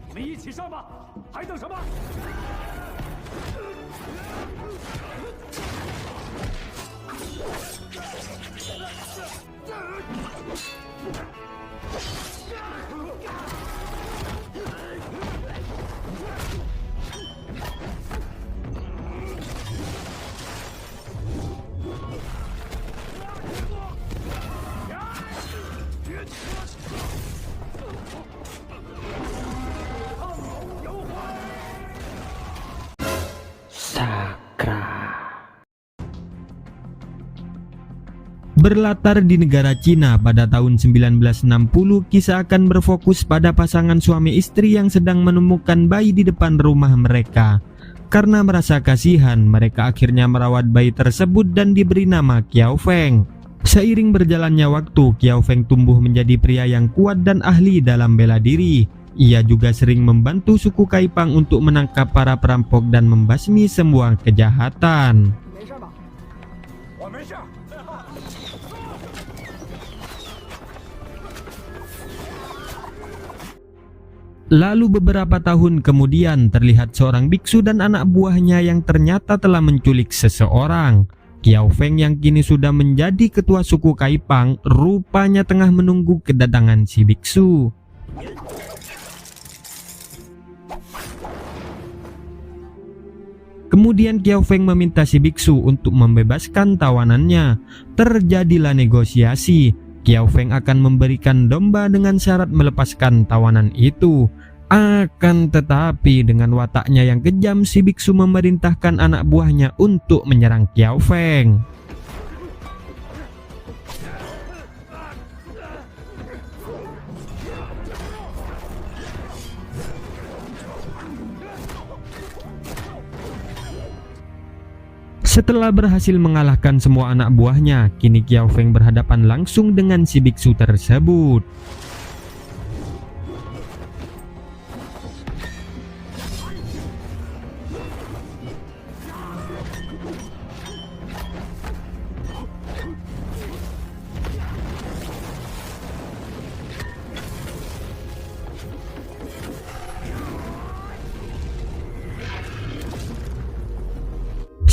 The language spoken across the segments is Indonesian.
你们一起上吧，还等什么？Berlatar di negara Cina pada tahun 1960, kisah akan berfokus pada pasangan suami istri yang sedang menemukan bayi di depan rumah mereka. Karena merasa kasihan, mereka akhirnya merawat bayi tersebut dan diberi nama Qiao Feng. Seiring berjalannya waktu, Qiao Feng tumbuh menjadi pria yang kuat dan ahli dalam bela diri. Ia juga sering membantu suku Kaipang untuk menangkap para perampok dan membasmi semua kejahatan. Lalu beberapa tahun kemudian terlihat seorang biksu dan anak buahnya yang ternyata telah menculik seseorang. Qiao Feng yang kini sudah menjadi ketua suku Kaipang rupanya tengah menunggu kedatangan si biksu. Kemudian Qiao Feng meminta si biksu untuk membebaskan tawanannya. Terjadilah negosiasi. Qiao Feng akan memberikan domba dengan syarat melepaskan tawanan itu. Akan tetapi dengan wataknya yang kejam, si biksu memerintahkan anak buahnya untuk menyerang Qiao Feng. Setelah berhasil mengalahkan semua anak buahnya, kini Qiao Feng berhadapan langsung dengan si biksu tersebut.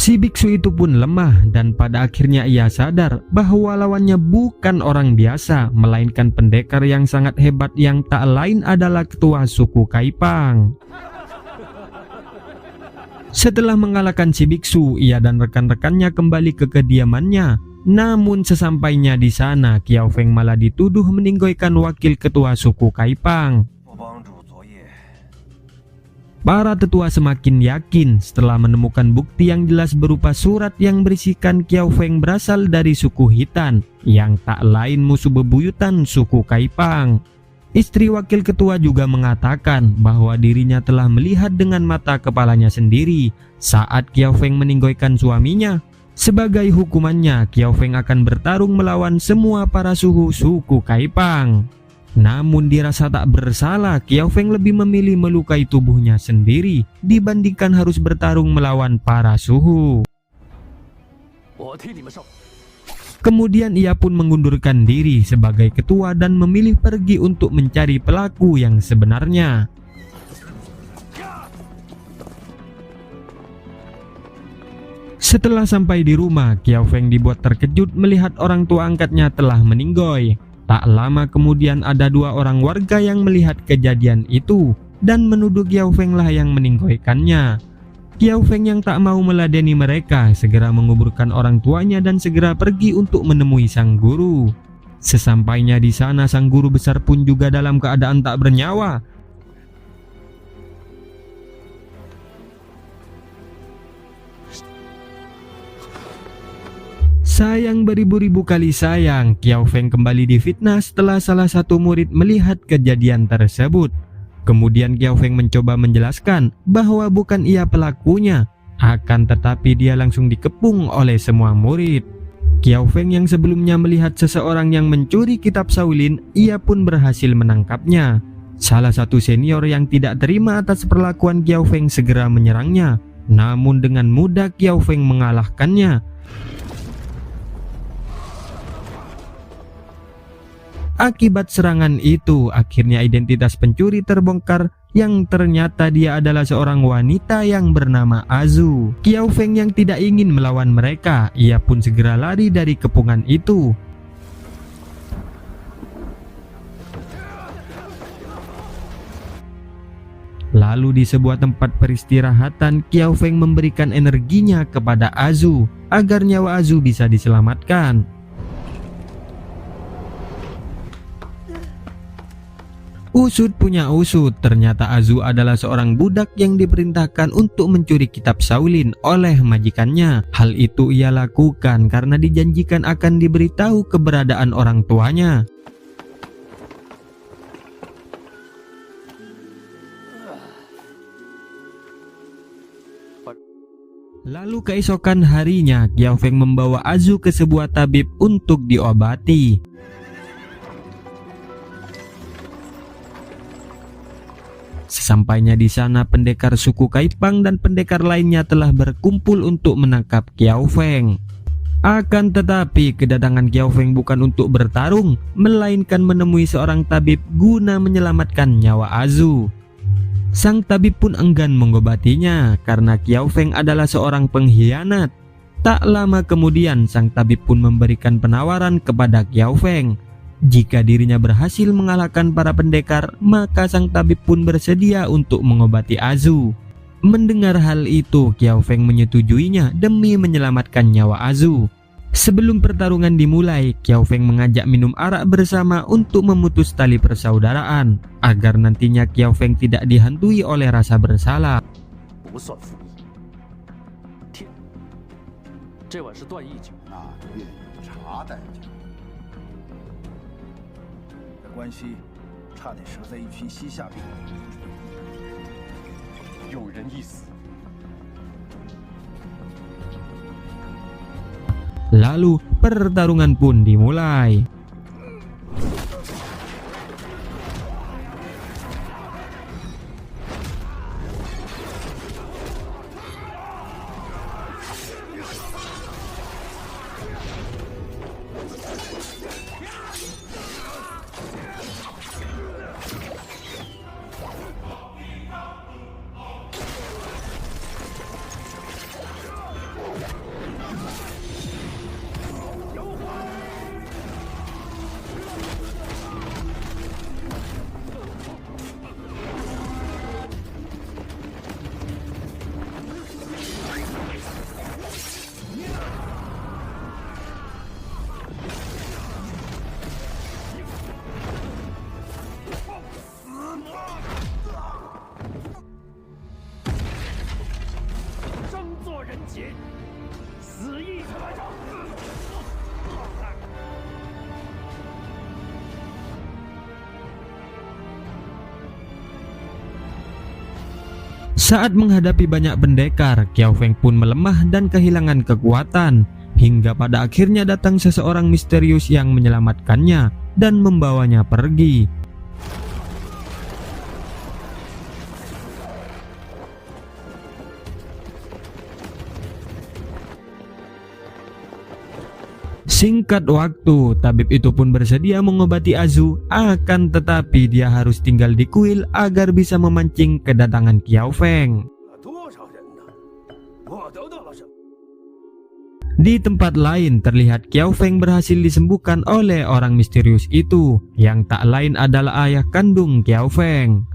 Si biksu itu pun lemah dan pada akhirnya ia sadar bahwa lawannya bukan orang biasa, melainkan pendekar yang sangat hebat yang tak lain adalah ketua suku Kaipang. Setelah mengalahkan si biksu, ia dan rekan-rekannya kembali ke kediamannya. Namun sesampainya di sana, Qiao Feng malah dituduh meninggoikan wakil ketua suku Kaipang. Para tetua semakin yakin setelah menemukan bukti yang jelas berupa surat yang berisikan Qiao Feng berasal dari suku Hitan yang tak lain musuh bebuyutan suku Kaipang. Istri wakil ketua juga mengatakan bahwa dirinya telah melihat dengan mata kepalanya sendiri saat Qiao Feng meninggoikan suaminya. Sebagai hukumannya, Qiao Feng akan bertarung melawan semua para suhu suku Kaipang. Namun dirasa tak bersalah, Qiao Feng lebih memilih melukai tubuhnya sendiri dibandingkan harus bertarung melawan para suhu. Kemudian ia pun mengundurkan diri sebagai ketua dan memilih pergi untuk mencari pelaku yang sebenarnya. Setelah sampai di rumah, Qiao Feng dibuat terkejut melihat orang tua angkatnya telah meninggoy. Tak lama kemudian ada dua orang warga yang melihat kejadian itu dan menuduh Qiao Feng lah yang meninggoikannya. Qiao Feng yang tak mau meladeni mereka segera menguburkan orang tuanya dan segera pergi untuk menemui sang guru. Sesampainya di sana, sang guru besar pun juga dalam keadaan tak bernyawa. Sayang beribu-ribu kali sayang, Qiao Feng kembali difitnah setelah salah satu murid melihat kejadian tersebut. Kemudian Qiao Feng mencoba menjelaskan bahwa bukan ia pelakunya, akan tetapi dia langsung dikepung oleh semua murid. Qiao Feng yang sebelumnya melihat seseorang yang mencuri kitab Shaolin, ia pun berhasil menangkapnya. Salah satu senior yang tidak terima atas perlakuan Qiao Feng segera menyerangnya, namun dengan mudah Qiao Feng mengalahkannya. Akibat serangan itu, akhirnya identitas pencuri terbongkar yang ternyata dia adalah seorang wanita yang bernama Azu. Qiao Feng yang tidak ingin melawan mereka, ia pun segera lari dari kepungan itu. Lalu di sebuah tempat peristirahatan, Qiao Feng memberikan energinya kepada Azu agar nyawa Azu bisa diselamatkan. Usut punya usut, ternyata Azu adalah seorang budak yang diperintahkan untuk mencuri kitab Shaolin oleh majikannya. Hal itu ia lakukan karena dijanjikan akan diberitahu keberadaan orang tuanya. Lalu keesokan harinya, Qiao Feng membawa Azu ke sebuah tabib untuk diobati. Sesampainya di sana, pendekar suku Kaipang dan pendekar lainnya telah berkumpul untuk menangkap Qiao Feng. Akan tetapi kedatangan Qiao Feng bukan untuk bertarung, melainkan menemui seorang tabib guna menyelamatkan nyawa Azu. Sang tabib pun enggan mengobatinya karena Qiao Feng adalah seorang pengkhianat. Tak lama kemudian sang tabib pun memberikan penawaran kepada Qiao Feng. Jika dirinya berhasil mengalahkan para pendekar, maka sang tabib pun bersedia untuk mengobati Azu. Mendengar hal itu, Qiao Feng menyetujuinya demi menyelamatkan nyawa Azu. Sebelum pertarungan dimulai, Qiao Feng mengajak minum arak bersama untuk memutus tali persaudaraan, agar nantinya Qiao Feng tidak dihantui oleh rasa bersalah. Lalu pertarungan pun dimulai. Saat menghadapi banyak pendekar, Qiao Feng pun melemah dan kehilangan kekuatan, hingga pada akhirnya datang seseorang misterius yang menyelamatkannya dan membawanya pergi. Singkat waktu, tabib itu pun bersedia mengobati Azu, akan tetapi dia harus tinggal di kuil agar bisa memancing kedatangan Qiao Feng. Di tempat lain terlihat Qiao Feng berhasil disembuhkan oleh orang misterius itu, yang tak lain adalah ayah kandung Qiao Feng.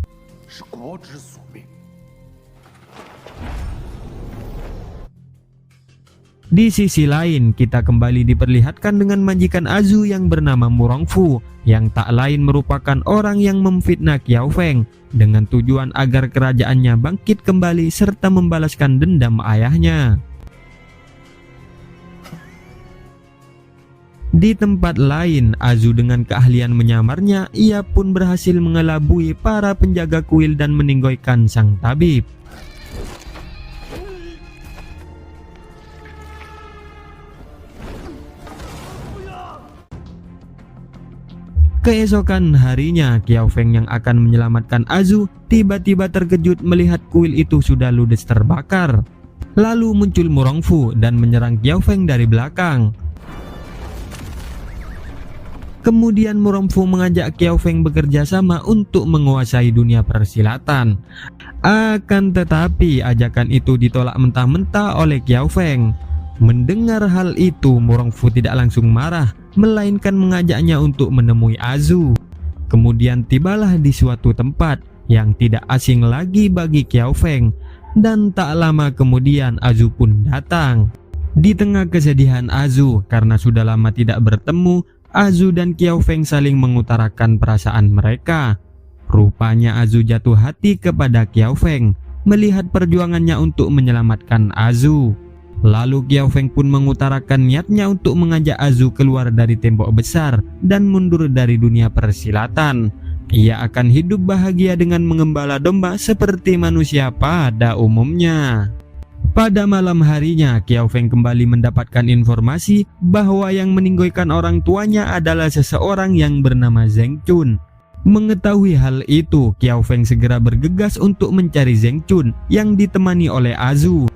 Di sisi lain, kita kembali diperlihatkan dengan majikan Azu yang bernama Murongfu, yang tak lain merupakan orang yang memfitnah Qiao Feng dengan tujuan agar kerajaannya bangkit kembali serta membalaskan dendam ayahnya. Di tempat lain, Azu dengan keahlian menyamarnya, ia pun berhasil mengelabui para penjaga kuil dan meninggoykan sang tabib. Keesokan harinya, Qiao Feng yang akan menyelamatkan Azu tiba-tiba terkejut melihat kuil itu sudah ludes terbakar. Lalu muncul Murongfu dan menyerang Qiao Feng dari belakang. Kemudian Murongfu mengajak Qiao Feng bekerja sama untuk menguasai dunia persilatan. Akan tetapi ajakan itu ditolak mentah-mentah oleh Qiao Feng. Mendengar hal itu, Murongfu tidak langsung marah, melainkan mengajaknya untuk menemui Azu. Kemudian tibalah di suatu tempat yang tidak asing lagi bagi Qiao Feng, dan tak lama kemudian Azu pun datang. Di tengah kesedihan Azu karena sudah lama tidak bertemu, Azu dan Qiao Feng saling mengutarakan perasaan mereka. Rupanya Azu jatuh hati kepada Qiao Feng melihat perjuangannya untuk menyelamatkan Azu. Lalu Qiao Feng pun mengutarakan niatnya untuk mengajak Azu keluar dari tembok besar dan mundur dari dunia persilatan. Ia akan hidup bahagia dengan mengembala domba seperti manusia pada umumnya. Pada malam harinya, Qiao Feng kembali mendapatkan informasi bahwa yang meninggoykan orang tuanya adalah seseorang yang bernama Zheng Chun. Mengetahui hal itu, Qiao Feng segera bergegas untuk mencari Zheng Chun yang ditemani oleh Azu.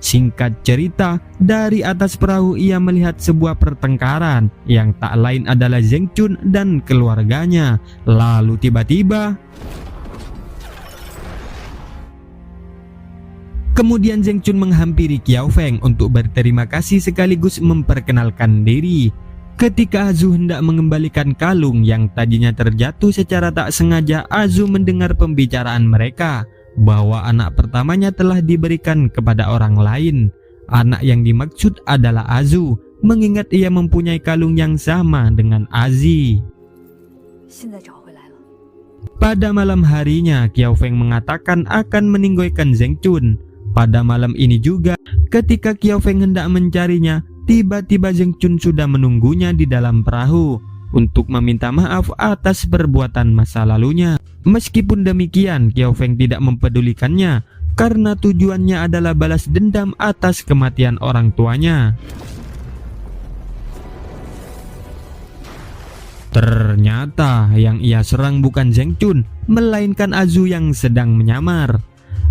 Singkat cerita, dari atas perahu ia melihat sebuah pertengkaran yang tak lain adalah Zheng Chun dan keluarganya. Lalu tiba-tiba kemudian Zheng Chun menghampiri Qiao Feng untuk berterima kasih sekaligus memperkenalkan diri. Ketika Azu hendak mengembalikan kalung yang tadinya terjatuh secara tak sengaja, Azu mendengar pembicaraan mereka bahwa anak pertamanya telah diberikan kepada orang lain. Anak yang dimaksud adalah Azu, mengingat ia mempunyai kalung yang sama dengan Azi. Pada malam harinya, Qiao Feng mengatakan akan meninggoykan Zheng Chun. Pada malam ini juga, ketika Qiao Feng hendak mencarinya, tiba-tiba Zheng Chun sudah menunggunya di dalam perahu untuk meminta maaf atas perbuatan masa lalunya. Meskipun demikian, Qiao Feng tidak mempedulikannya karena tujuannya adalah balas dendam atas kematian orang tuanya. Ternyata yang ia serang bukan Zheng Chun, melainkan Azu yang sedang menyamar.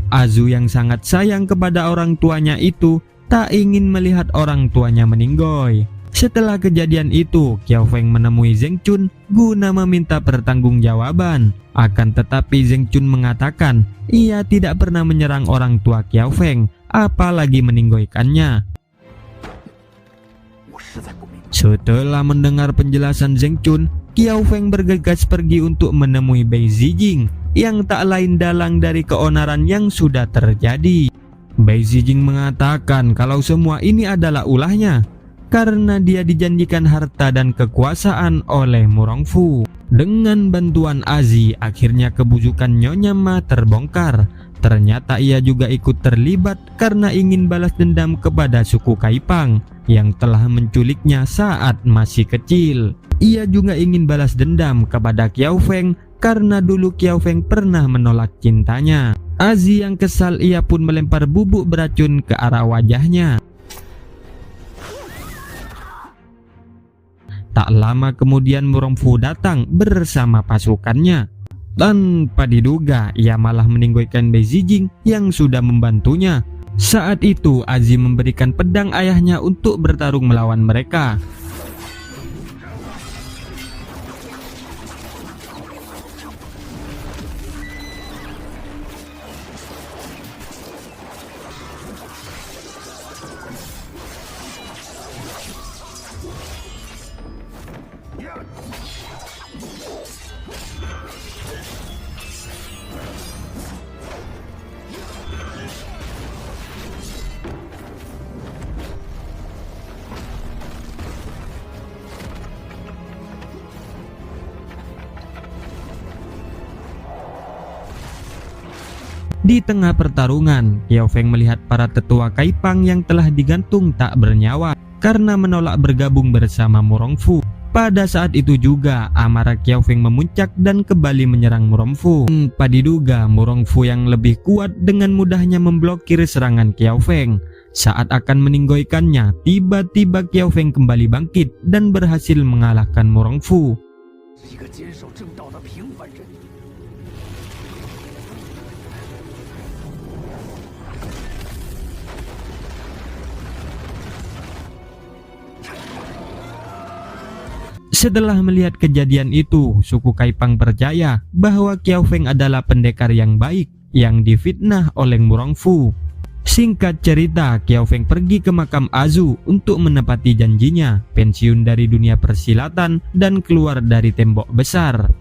Azu yang sangat sayang kepada orang tuanya itu tak ingin melihat orang tuanya meninggoy. Setelah kejadian itu, Qiao Feng menemui Zheng Chun guna meminta pertanggungjawaban. Akan tetapi Zheng Chun mengatakan ia tidak pernah menyerang orang tua Qiao Feng, apalagi meninggoykannya. Setelah mendengar penjelasan Zheng Chun, Qiao Feng bergegas pergi untuk menemui Bai Zijing yang tak lain dalang dari keonaran yang sudah terjadi. Bai Zijing mengatakan kalau semua ini adalah ulahnya karena dia dijanjikan harta dan kekuasaan oleh Murongfu. Dengan bantuan Azi, akhirnya kebujukan Nyonya Ma terbongkar. Ternyata ia juga ikut terlibat karena ingin balas dendam kepada suku Kaipang yang telah menculiknya saat masih kecil. Ia juga ingin balas dendam kepada Qiao Feng karena dulu Qiao Feng pernah menolak cintanya. Azi yang kesal, ia pun melempar bubuk beracun ke arah wajahnya. Tak lama kemudian Murongfu datang bersama pasukannya. Tanpa diduga, ia malah meninggoykan Bai Zijing yang sudah membantunya. Saat itu Azi memberikan pedang ayahnya untuk bertarung melawan mereka. Di tengah pertarungan, Qiao Feng melihat para tetua Kaipang yang telah digantung tak bernyawa karena menolak bergabung bersama Murongfu. Pada saat itu juga, amarah Qiao Feng memuncak dan kembali menyerang Murongfu. Tanpa diduga, Murongfu yang lebih kuat dengan mudahnya memblokir serangan Qiao Feng. Saat akan meninggoykannya, tiba-tiba Qiao Feng kembali bangkit dan berhasil mengalahkan Murongfu. Setelah melihat kejadian itu, suku Kaipang percaya bahwa Kiao Feng adalah pendekar yang baik yang difitnah oleh Murongfu. Singkat cerita, Kiao Feng pergi ke makam Azu untuk menepati janjinya, pensiun dari dunia persilatan dan keluar dari tembok besar.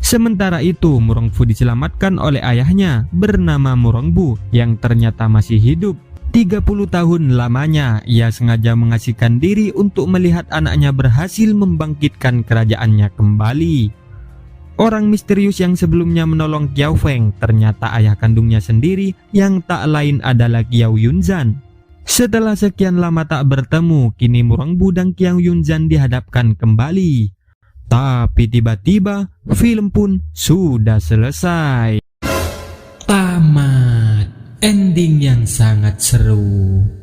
Sementara itu, Murongfu diselamatkan oleh ayahnya bernama Murongbu yang ternyata masih hidup. 30 tahun lamanya ia sengaja mengasihkan diri untuk melihat anaknya berhasil membangkitkan kerajaannya kembali. Orang misterius yang sebelumnya menolong Kiao Feng ternyata ayah kandungnya sendiri yang tak lain adalah Qiao Yunzhan. Setelah sekian lama tak bertemu, kini Murongbu dan Qiao Yunzhan dihadapkan kembali. Tapi tiba-tiba film pun sudah selesai. Tamat. Ending yang sangat seru.